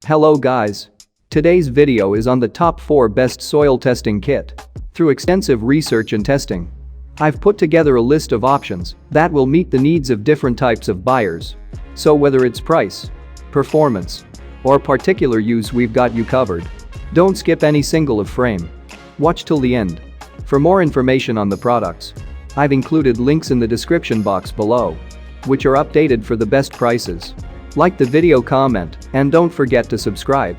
Hello guys. Today's video is on the top 4 best soil testing kit. Through extensive research and testing, I've put together a list of options that will meet the needs of different types of buyers. So whether it's price, performance, or particular use, we've got you covered. Don't skip any single of frame. Watch till the end. For more information on the products, I've included links in the description box below, which are updated for the best prices. Like the video, comment, and don't forget to subscribe.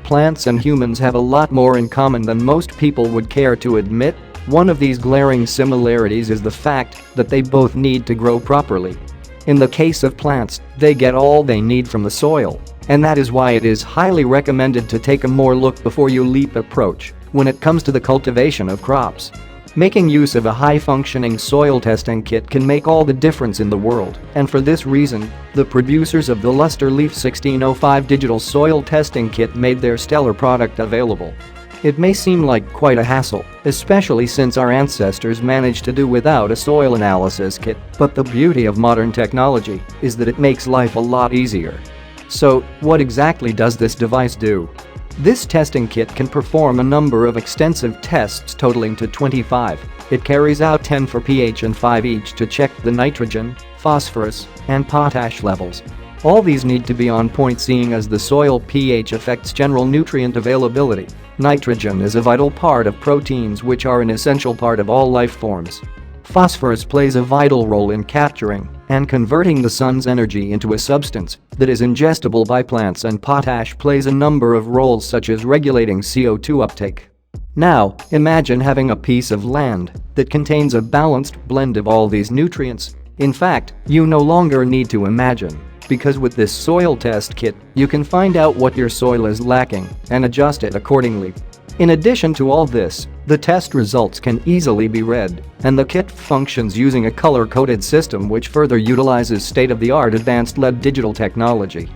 Plants and humans have a lot more in common than most people would care to admit. One of these glaring similarities is the fact that they both need to grow properly. In the case of plants, they get all they need from the soil, and that is why it is highly recommended to take a more look before you leap approach when it comes to the cultivation of crops. Making use of a high-functioning soil testing kit can make all the difference in the world, and for this reason, the producers of the Luster Leaf 1605 digital soil testing kit made their stellar product available. It may seem like quite a hassle, especially since our ancestors managed to do without a soil analysis kit, but the beauty of modern technology is that it makes life a lot easier. So, what exactly does this device do? This testing kit can perform a number of extensive tests totaling to 25. It carries out 10 for pH and 5 each to check the nitrogen, phosphorus, and potash levels. All these need to be on point, seeing as the soil pH affects general nutrient availability. Nitrogen is a vital part of proteins, which are an essential part of all life forms. Phosphorus plays a vital role in capturing and converting the sun's energy into a substance that is ingestible by plants, and potash plays a number of roles such as regulating CO2 uptake. Now, imagine having a piece of land that contains a balanced blend of all these nutrients. In fact, you no longer need to imagine, because with this soil test kit, you can find out what your soil is lacking and adjust it accordingly. In addition to all this, the test results can easily be read, and the kit functions using a color-coded system which further utilizes state-of-the-art advanced LED digital technology.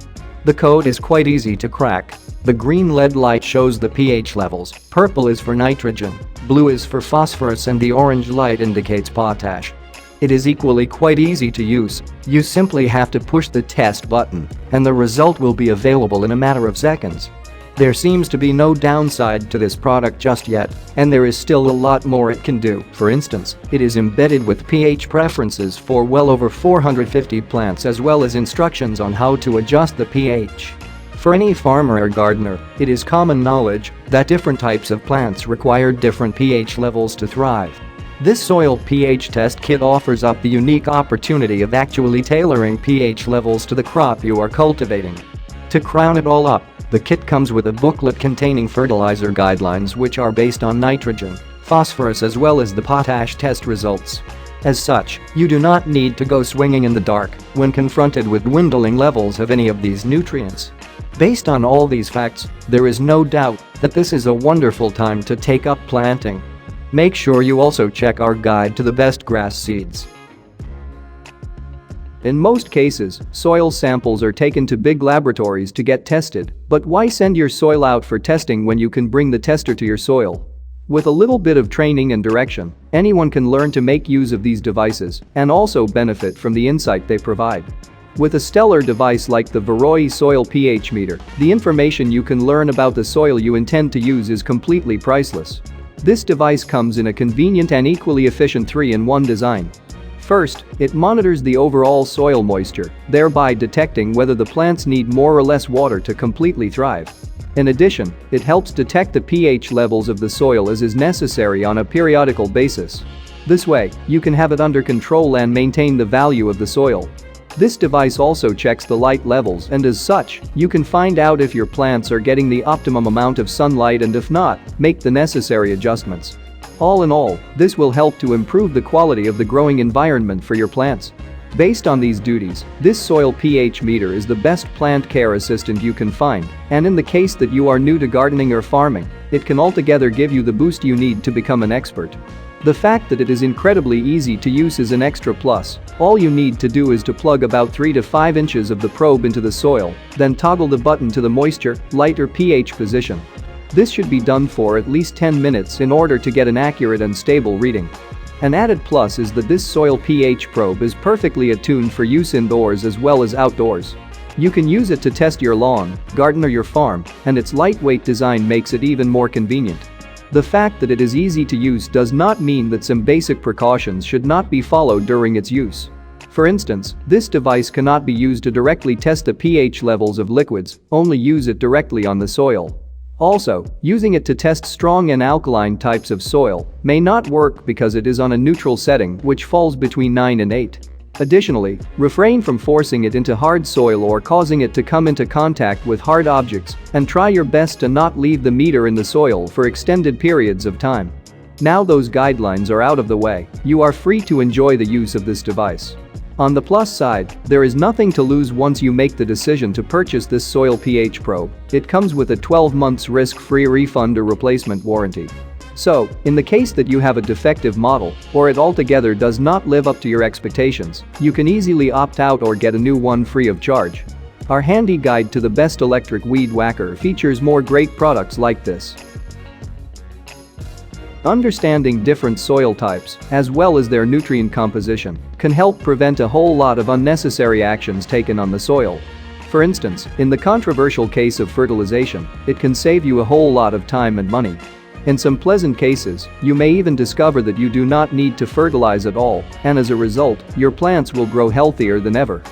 The code is quite easy to crack. The green LED light shows the pH levels, purple is for nitrogen, blue is for phosphorus, and the orange light indicates potash. It is equally quite easy to use. You simply have to push the test button, and the result will be available in a matter of seconds. There seems to be no downside to this product just yet, and there is still a lot more it can do. For instance, it is embedded with pH preferences for well over 450 plants, as well as instructions on how to adjust the pH. For any farmer or gardener, it is common knowledge that different types of plants require different pH levels to thrive. This soil pH test kit offers up the unique opportunity of actually tailoring pH levels to the crop you are cultivating. To crown it all up, the kit comes with a booklet containing fertilizer guidelines which are based on nitrogen, phosphorus, as well as the potash test results. As such, you do not need to go swinging in the dark when confronted with dwindling levels of any of these nutrients. Based on all these facts, there is no doubt that this is a wonderful time to take up planting. Make sure you also check our guide to the best grass seeds. In most cases, soil samples are taken to big laboratories to get tested, but why send your soil out for testing when you can bring the tester to your soil? With a little bit of training and direction, anyone can learn to make use of these devices and also benefit from the insight they provide. With a stellar device like the Varroy Soil pH Meter, the information you can learn about the soil you intend to use is completely priceless. This device comes in a convenient and equally efficient 3-in-1 design. First, it monitors the overall soil moisture, thereby detecting whether the plants need more or less water to completely thrive. In addition, it helps detect the pH levels of the soil as is necessary on a periodical basis. This way, you can have it under control and maintain the value of the soil. This device also checks the light levels, and as such, you can find out if your plants are getting the optimum amount of sunlight, and if not, make the necessary adjustments. All in all, this will help to improve the quality of the growing environment for your plants. Based on these duties, this soil pH meter is the best plant care assistant you can find, and in the case that you are new to gardening or farming, it can altogether give you the boost you need to become an expert. The fact that it is incredibly easy to use is an extra plus. All you need to do is to plug about 3 to 5 inches of the probe into the soil, then toggle the button to the moisture, light, or pH position. This should be done for at least 10 minutes in order to get an accurate and stable reading. An added plus is that this soil pH probe is perfectly attuned for use indoors as well as outdoors. You can use it to test your lawn, garden or your farm, and its lightweight design makes it even more convenient. The fact that it is easy to use does not mean that some basic precautions should not be followed during its use. For instance, this device cannot be used to directly test the pH levels of liquids, only use it directly on the soil. Also, using it to test strong and alkaline types of soil may not work because it is on a neutral setting which falls between 9 and 8. Additionally, refrain from forcing it into hard soil or causing it to come into contact with hard objects, and try your best to not leave the meter in the soil for extended periods of time. Now those guidelines are out of the way, you are free to enjoy the use of this device. On the plus side, there is nothing to lose once you make the decision to purchase this soil pH probe. It comes with a 12 months risk-free refund or replacement warranty. So, in the case that you have a defective model, or it altogether does not live up to your expectations, you can easily opt out or get a new one free of charge. Our handy guide to the best electric weed whacker features more great products like this. Understanding different soil types, as well as their nutrient composition, can help prevent a whole lot of unnecessary actions taken on the soil. For instance, in the controversial case of fertilization, it can save you a whole lot of time and money. In some pleasant cases, you may even discover that you do not need to fertilize at all, and as a result, your plants will grow healthier than ever.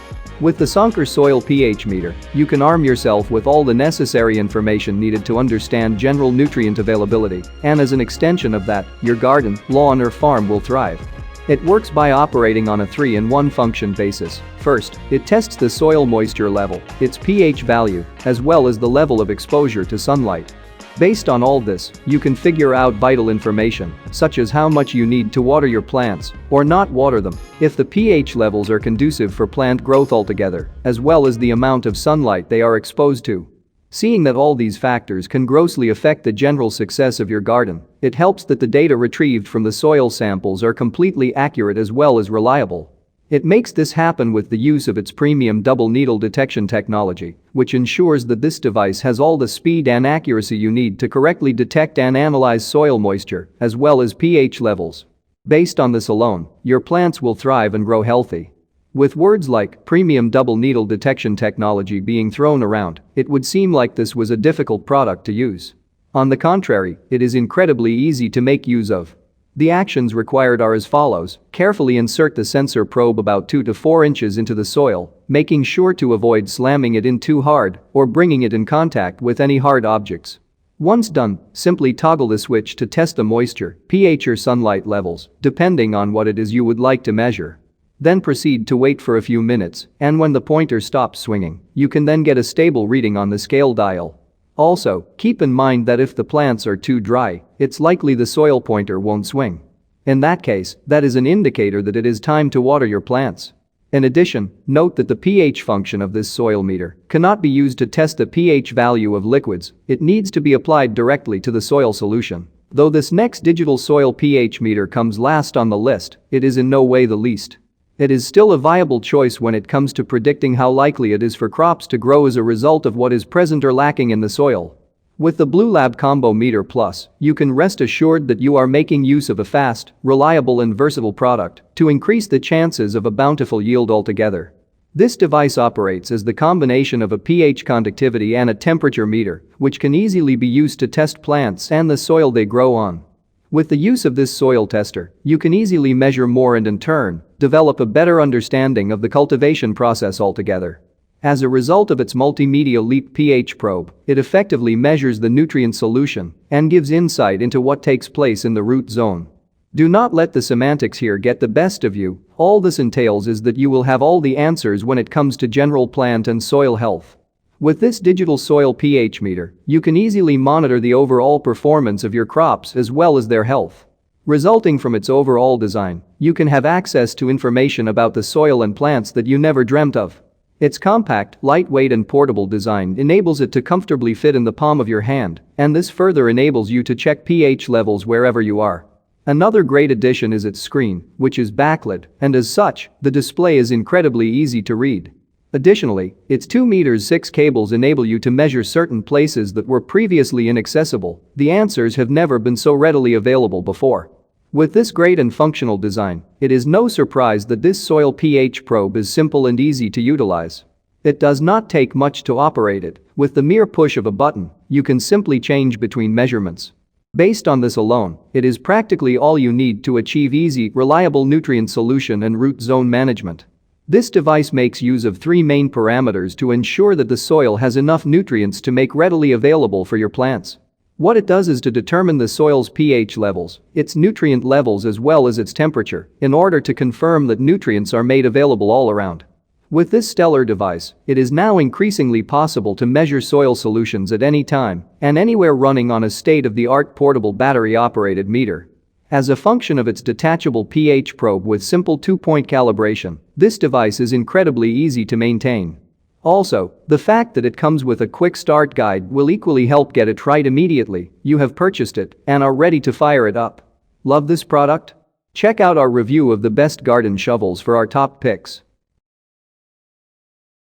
With the Sonker Soil pH Meter, you can arm yourself with all the necessary information needed to understand general nutrient availability, and as an extension of that, your garden, lawn or farm will thrive. It works by operating on a 3-in-1 function basis. First, it tests the soil moisture level, its pH value, as well as the level of exposure to sunlight. Based on all this, you can figure out vital information, such as how much you need to water your plants, or not water them, if the pH levels are conducive for plant growth altogether, as well as the amount of sunlight they are exposed to. Seeing that all these factors can grossly affect the general success of your garden, it helps that the data retrieved from the soil samples are completely accurate as well as reliable. It makes this happen with the use of its premium double needle detection technology, which ensures that this device has all the speed and accuracy you need to correctly detect and analyze soil moisture, as well as pH levels. Based on this alone, your plants will thrive and grow healthy. With words like premium double needle detection technology being thrown around, it would seem like this was a difficult product to use. On the contrary, it is incredibly easy to make use of. The actions required are as follows: carefully insert the sensor probe about 2 to 4 inches into the soil, making sure to avoid slamming it in too hard or bringing it in contact with any hard objects. Once done, simply toggle the switch to test the moisture, pH or sunlight levels, depending on what it is you would like to measure. Then proceed to wait for a few minutes, and when the pointer stops swinging, you can then get a stable reading on the scale dial. Also, keep in mind that if the plants are too dry, it's likely the soil pointer won't swing. In that case, that is an indicator that it is time to water your plants. In addition, note that the pH function of this soil meter cannot be used to test the pH value of liquids, it needs to be applied directly to the soil solution. Though this next digital soil pH meter comes last on the list, it is in no way the least. It is still a viable choice when it comes to predicting how likely it is for crops to grow as a result of what is present or lacking in the soil. With the Blue Lab Combo Meter Plus, you can rest assured that you are making use of a fast, reliable and versatile product to increase the chances of a bountiful yield altogether. This device operates as the combination of a pH conductivity and a temperature meter, which can easily be used to test plants and the soil they grow on. With the use of this soil tester, you can easily measure more and in turn, develop a better understanding of the cultivation process altogether. As a result of its multimedia leap pH probe, it effectively measures the nutrient solution and gives insight into what takes place in the root zone. Do not let the semantics here get the best of you, all this entails is that you will have all the answers when it comes to general plant and soil health. With this digital soil pH meter, you can easily monitor the overall performance of your crops as well as their health. Resulting from its overall design, you can have access to information about the soil and plants that you never dreamt of. Its compact, lightweight and portable design enables it to comfortably fit in the palm of your hand, and this further enables you to check pH levels wherever you are. Another great addition is its screen, which is backlit, and as such, the display is incredibly easy to read. Additionally, its 2.6 cables enable you to measure certain places that were previously inaccessible. The answers have never been so readily available before. With this great and functional design, it is no surprise that this soil pH probe is simple and easy to utilize. It does not take much to operate it. With the mere push of a button, you can simply change between measurements. Based on this alone, it is practically all you need to achieve easy, reliable nutrient solution and root zone management. This device makes use of 3 main parameters to ensure that the soil has enough nutrients to make readily available for your plants. What it does is to determine the soil's pH levels, its nutrient levels as well as its temperature, in order to confirm that nutrients are made available all around. With this stellar device, it is now increasingly possible to measure soil solutions at any time and anywhere running on a state-of-the-art portable battery-operated meter. As a function of its detachable pH probe with simple 2-point calibration, this device is incredibly easy to maintain. Also, the fact that it comes with a quick start guide will equally help get it right immediately. You have purchased it and are ready to fire it up. Love this product? Check out our review of the best garden shovels for our top picks.